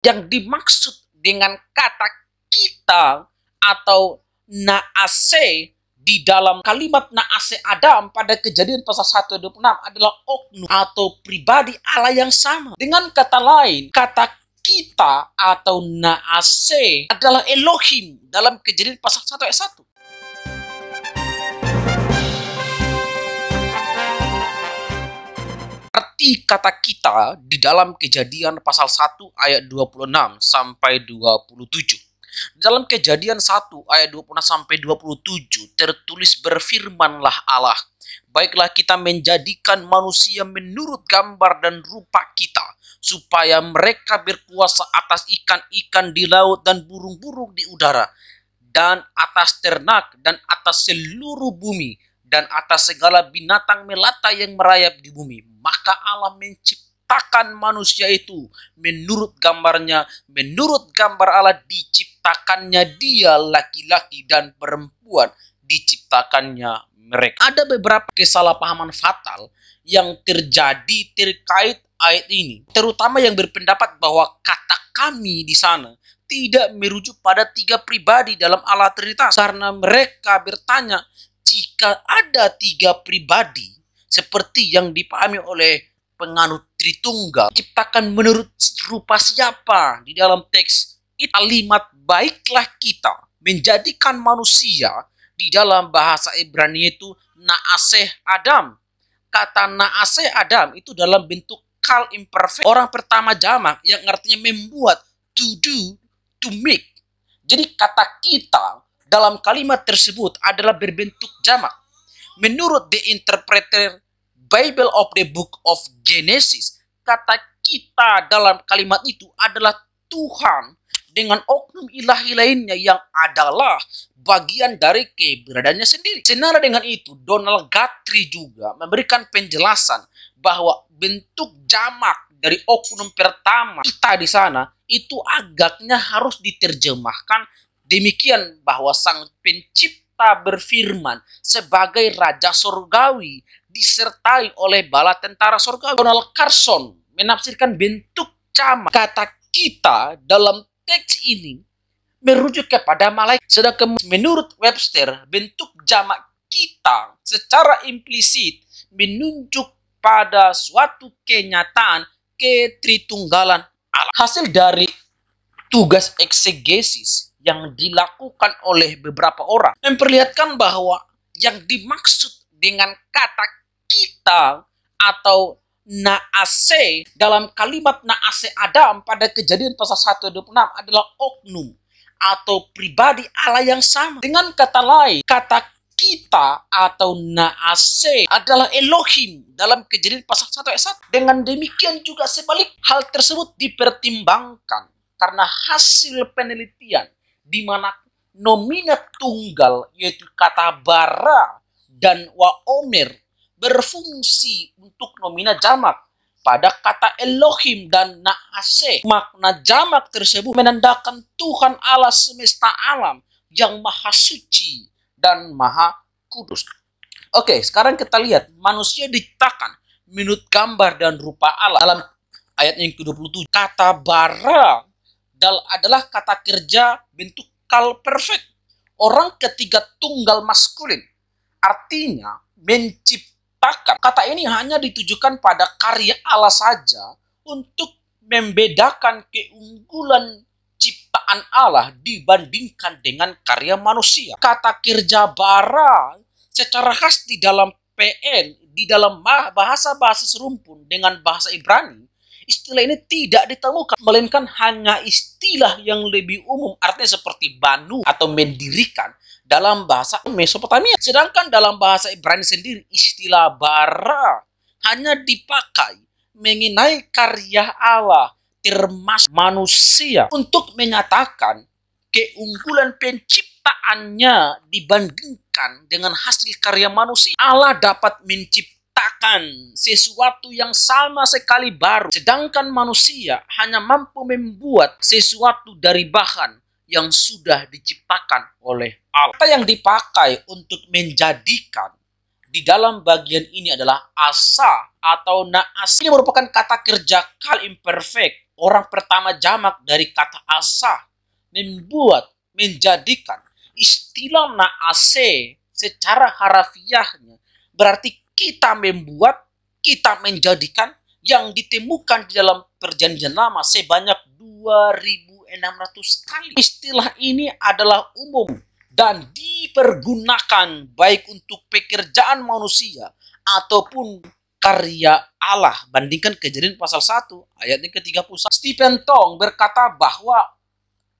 Yang dimaksud dengan kata kita atau naase di dalam kalimat naase Adam pada Kejadian pasal 1 ayat 26 adalah oknum atau pribadi Allah yang sama. Dengan kata lain, kata kita atau naase adalah Elohim dalam Kejadian pasal 1 ayat 1. Arti kata kita di dalam Kejadian pasal 1 ayat 26 sampai 27. Dalam Kejadian 1 ayat 26 sampai 27 tertulis, berfirmanlah Allah, baiklah kita menjadikan manusia menurut gambar dan rupa kita, supaya mereka berkuasa atas ikan-ikan di laut dan burung-burung di udara, dan atas ternak dan atas seluruh bumi, dan atas segala binatang melata yang merayap di bumi. Maka Allah menciptakan manusia itu menurut gambarnya, menurut gambar Allah diciptakannya dia, laki-laki dan perempuan diciptakannya mereka. Ada beberapa kesalahpahaman fatal yang terjadi terkait ayat ini, terutama yang berpendapat bahwa kata kami di sana tidak merujuk pada 3 pribadi dalam Allah Trinitas, karena mereka bertanya, jika ada 3 pribadi seperti yang dipahami oleh penganut Tritunggal, ciptakan menurut rupa siapa? Di dalam teks kalimat baiklah kita menjadikan manusia, di dalam bahasa Ibrani itu naaseh Adam. Kata naaseh Adam itu dalam bentuk kal imperfect, orang pertama jamak yang artinya membuat, to do, to make. Jadi kata kita dalam kalimat tersebut adalah berbentuk jamak. Menurut The Interpreter Bible of the Book of Genesis, kata kita dalam kalimat itu adalah Tuhan dengan oknum ilahi lainnya yang adalah bagian dari keberadaannya sendiri. Senada dengan itu, Donald Guthrie juga memberikan penjelasan bahwa bentuk jamak dari oknum pertama kita di sana itu agaknya harus diterjemahkan demikian, bahwa sang pencipta berfirman sebagai Raja Surgawi disertai oleh bala tentara surgawi. Donald Carson menafsirkan bentuk jamak kata kita dalam teks ini merujuk kepada malaikat. Sedangkan menurut Webster, bentuk jamak kita secara implisit menunjuk pada suatu kenyataan ketritunggalan Allah. Hasil dari tugas eksegesis yang dilakukan oleh beberapa orang memperlihatkan bahwa yang dimaksud dengan kata kita atau naase dalam kalimat naase Adam pada Kejadian pasal 1 ayat 26 adalah oknum atau pribadi Allah yang sama. Dengan kata lain, kata kita atau naase adalah Elohim dalam Kejadian pasal 1 ayat 1. Dengan demikian juga sebalik, hal tersebut dipertimbangkan karena hasil penelitian di mana nomina tunggal yaitu kata bara dan waomer berfungsi untuk nomina jamak pada kata Elohim dan naase. Makna jamak tersebut menandakan Tuhan Allah semesta alam yang maha suci dan maha kudus. Oke, sekarang kita lihat manusia diciptakan menurut gambar dan rupa Allah. Dalam ayat yang ke-27, kata bara adalah kata kerja bentuk kal perfect, orang ketiga tunggal maskulin, artinya menciptakan. Kata ini hanya ditujukan pada karya Allah saja untuk membedakan keunggulan ciptaan Allah dibandingkan dengan karya manusia. Kata kerja bara secara khas di dalam PL, di dalam bahasa-bahasa serumpun dengan bahasa Ibrani, istilah ini tidak ditemukan, melainkan hanya istilah yang lebih umum, artinya seperti banu atau mendirikan dalam bahasa Mesopotamia. Sedangkan dalam bahasa Ibrani sendiri, istilah bara hanya dipakai mengenai karya Allah, termasuk manusia, untuk menyatakan keunggulan penciptaannya dibandingkan dengan hasil karya manusia. Allah dapat menciptakan sesuatu yang sama sekali baru, sedangkan manusia hanya mampu membuat sesuatu dari bahan yang sudah diciptakan oleh Allah. Kata yang dipakai untuk menjadikan di dalam bagian ini adalah asa atau naas. Ini merupakan kata kerja kal imperfect, orang pertama jamak dari kata asa, membuat, menjadikan. Istilah naase secara harafiahnya berarti kita membuat, kita menjadikan, yang ditemukan di dalam Perjanjian Lama sebanyak 2.600 kali. Istilah ini adalah umum dan dipergunakan baik untuk pekerjaan manusia ataupun karya Allah. Bandingkan Kejadian pasal 1 ayat yang ke-31. Stephen Tong berkata bahwa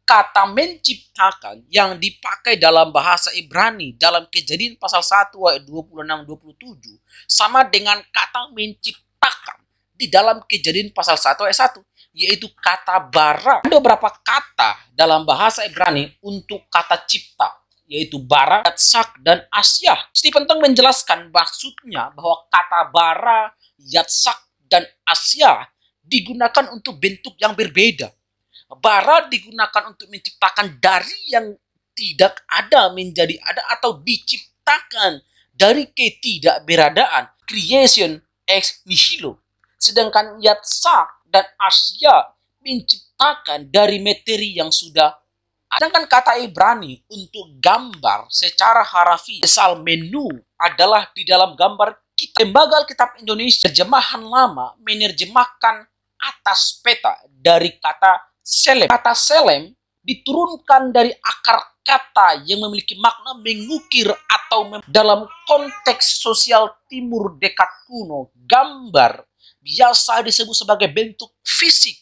kata menciptakan yang dipakai dalam bahasa Ibrani dalam Kejadian pasal 1 ayat 26-27 sama dengan kata menciptakan di dalam Kejadian pasal 1 ayat 1, yaitu kata bara. Ada beberapa kata dalam bahasa Ibrani untuk kata cipta, yaitu bara, yatsak, dan asyah. Stephen Tong menjelaskan maksudnya bahwa kata bara, yatsak, dan asyah digunakan untuk bentuk yang berbeda. Bara digunakan untuk menciptakan dari yang tidak ada menjadi ada atau diciptakan dari ketidakberadaan, creation ex nihilo. Sedangkan yatsak dan asya menciptakan dari materi yang sudah ada. Sedangkan kata Ibrani untuk gambar secara harafi, misal menu adalah di dalam gambar kita. Lembaga Alkitab Indonesia terjemahan lama menerjemahkan atas peta dari kata selem. Kata selem diturunkan dari akar kata yang memiliki makna mengukir atau dalam konteks sosial timur dekat kuno, gambar biasa disebut sebagai bentuk fisik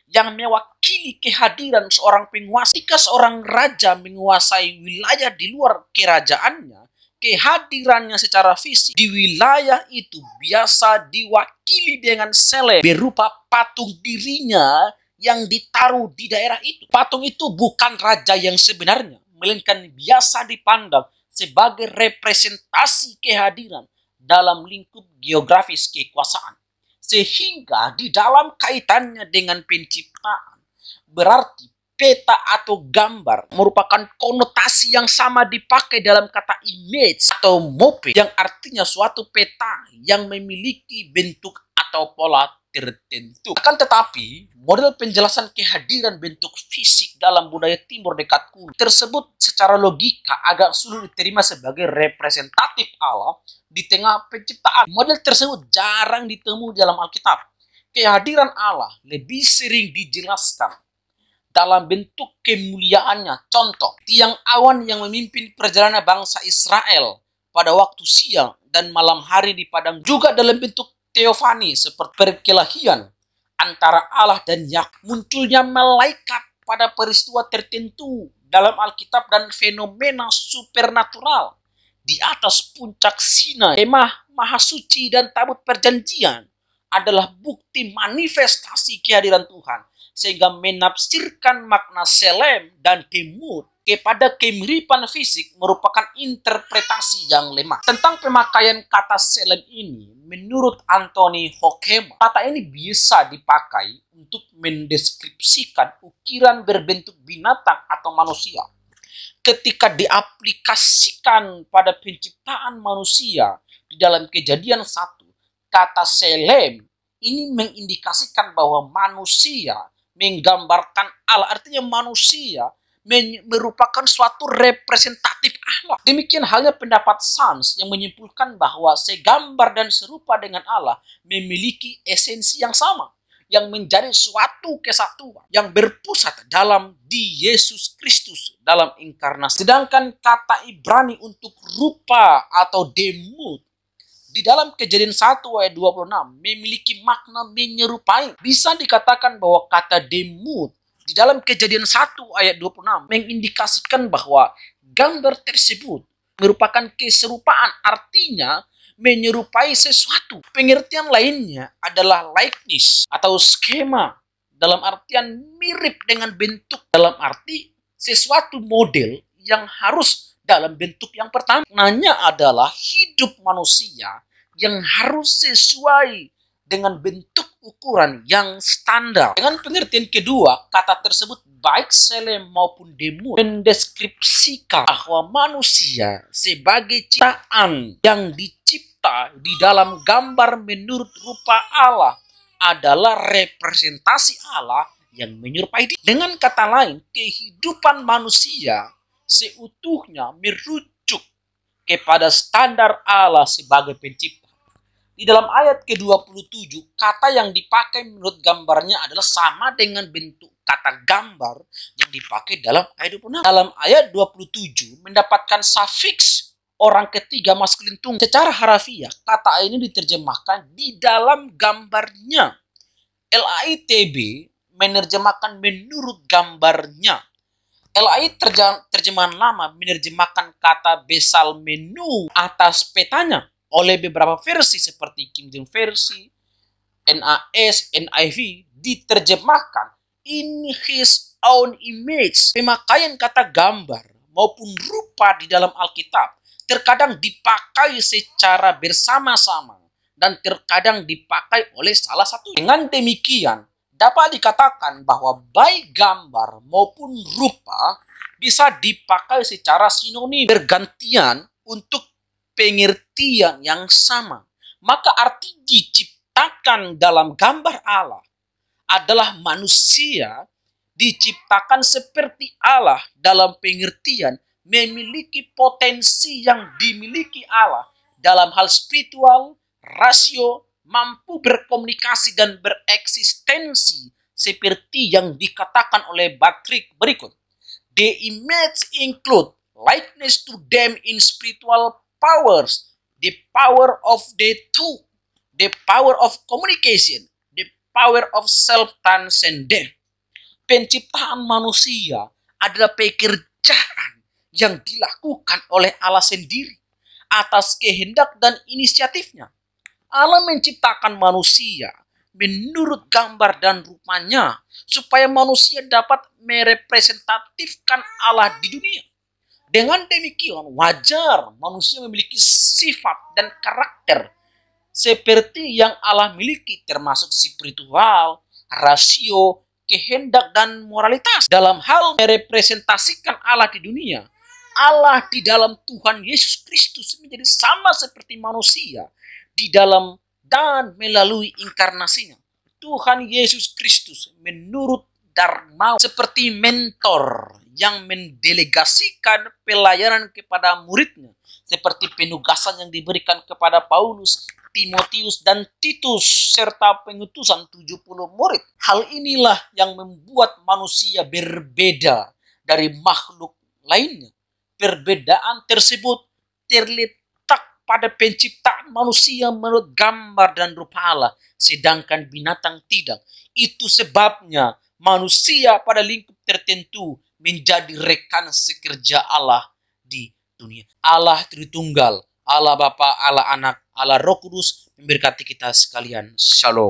yang mewakili kehadiran seorang penguasa. Ketika seorang raja menguasai wilayah di luar kerajaannya, kehadirannya secara fisik di wilayah itu biasa diwakili dengan selem berupa patung dirinya yang ditaruh di daerah itu. Patung itu bukan raja yang sebenarnya, melainkan biasa dipandang sebagai representasi kehadiran dalam lingkup geografis kekuasaan. Sehingga di dalam kaitannya dengan penciptaan, berarti peta atau gambar merupakan konotasi yang sama dipakai dalam kata image atau mope, yang artinya suatu peta yang memiliki bentuk atau pola tertentu. Akan tetapi, model penjelasan kehadiran bentuk fisik dalam budaya timur dekat kuno tersebut secara logika agak sulit diterima sebagai representatif Allah di tengah penciptaan. Model tersebut jarang ditemui dalam Alkitab. Kehadiran Allah lebih sering dijelaskan dalam bentuk kemuliaannya. Contoh, tiang awan yang memimpin perjalanan bangsa Israel pada waktu siang dan malam hari di padang, juga dalam bentuk teofani seperti perkelahian antara Allah dan Yakub. Munculnya malaikat pada peristiwa tertentu dalam Alkitab dan fenomena supernatural di atas puncak Sinai, kemah maha suci dan tabut perjanjian adalah bukti manifestasi kehadiran Tuhan, sehingga menafsirkan makna selem dan kemud kepada kemiripan fisik merupakan interpretasi yang lemah. Tentang pemakaian kata selem ini, menurut Anthony Hoekema, kata ini bisa dipakai untuk mendeskripsikan ukiran berbentuk binatang atau manusia. Ketika diaplikasikan pada penciptaan manusia di dalam Kejadian 1, kata selem ini mengindikasikan bahwa manusia menggambarkan Allah. Artinya manusia merupakan suatu representatif Allah. Demikian halnya pendapat Sans yang menyimpulkan bahwa segambar dan serupa dengan Allah memiliki esensi yang sama, yang menjadi suatu kesatuan yang berpusat dalam di Yesus Kristus dalam inkarnasi. Sedangkan kata Ibrani untuk rupa atau demut di dalam Kejadian 1 ayat 26 memiliki makna menyerupai. Bisa dikatakan bahwa kata demut di dalam Kejadian 1 ayat 26 mengindikasikan bahwa gambar tersebut merupakan keserupaan, artinya menyerupai sesuatu. Pengertian lainnya adalah likeness atau skema, dalam artian mirip dengan bentuk, dalam arti sesuatu model yang harus dalam bentuk yang pertama. Nanya adalah hidup manusia yang harus sesuai dengan bentuk ukuran yang standar. Dengan pengertian kedua, kata tersebut baik selem maupun demut mendeskripsikan bahwa manusia sebagai ciptaan yang dicipta di dalam gambar menurut rupa Allah adalah representasi Allah yang menyerupai dia. Dengan kata lain, kehidupan manusia seutuhnya merujuk kepada standar Allah sebagai pencipta. Di dalam ayat ke-27, kata yang dipakai menurut gambarnya adalah sama dengan bentuk kata gambar yang dipakai dalam ayat 26. Dalam ayat 27 mendapatkan sufiks orang ketiga maskulin tunggal. Secara harafiah, kata ini diterjemahkan di dalam gambarnya. LAITB menerjemahkan menurut gambarnya. LAI terjemahan lama menerjemahkan kata besal menu atas petanya oleh beberapa versi seperti King James Versi, NAS, NIV diterjemahkan in his own image. Pemakaian kata gambar maupun rupa di dalam Alkitab terkadang dipakai secara bersama-sama dan terkadang dipakai oleh salah satu. Dengan demikian, dapat dikatakan bahwa baik gambar maupun rupa bisa dipakai secara sinonim, bergantian untuk pengertian yang sama. Maka arti diciptakan dalam gambar Allah adalah manusia diciptakan seperti Allah dalam pengertian memiliki potensi yang dimiliki Allah dalam hal spiritual, rasio, mampu berkomunikasi dan bereksistensi seperti yang dikatakan oleh Patrick berikut. The image include likeness to them in spiritual powers, the power of the two, the power of communication, the power of self-transcendence. Penciptaan manusia adalah pekerjaan yang dilakukan oleh Allah sendiri atas kehendak dan inisiatifnya. Allah menciptakan manusia menurut gambar dan rupanya supaya manusia dapat merepresentatifkan Allah di dunia. Dengan demikian, wajar manusia memiliki sifat dan karakter seperti yang Allah miliki, termasuk spiritual, rasio, kehendak, dan moralitas. Dalam hal merepresentasikan Allah di dunia, Allah di dalam Tuhan Yesus Kristus menjadi sama seperti manusia di dalam dan melalui inkarnasinya. Tuhan Yesus Kristus menurut Dharma seperti mentor yang mendelegasikan pelayanan kepada muridnya, seperti penugasan yang diberikan kepada Paulus, Timotius, dan Titus, serta pengutusan 70 murid. Hal inilah yang membuat manusia berbeda dari makhluk lainnya. Perbedaan tersebut terletak pada penciptaan manusia menurut gambar dan rupa Allah, sedangkan binatang tidak. Itu sebabnya manusia pada lingkup tertentu menjadi rekan sekerja Allah di dunia. Allah Tritunggal, Allah Bapa, Allah Anak, Allah Roh Kudus memberkati kita sekalian. Shalom.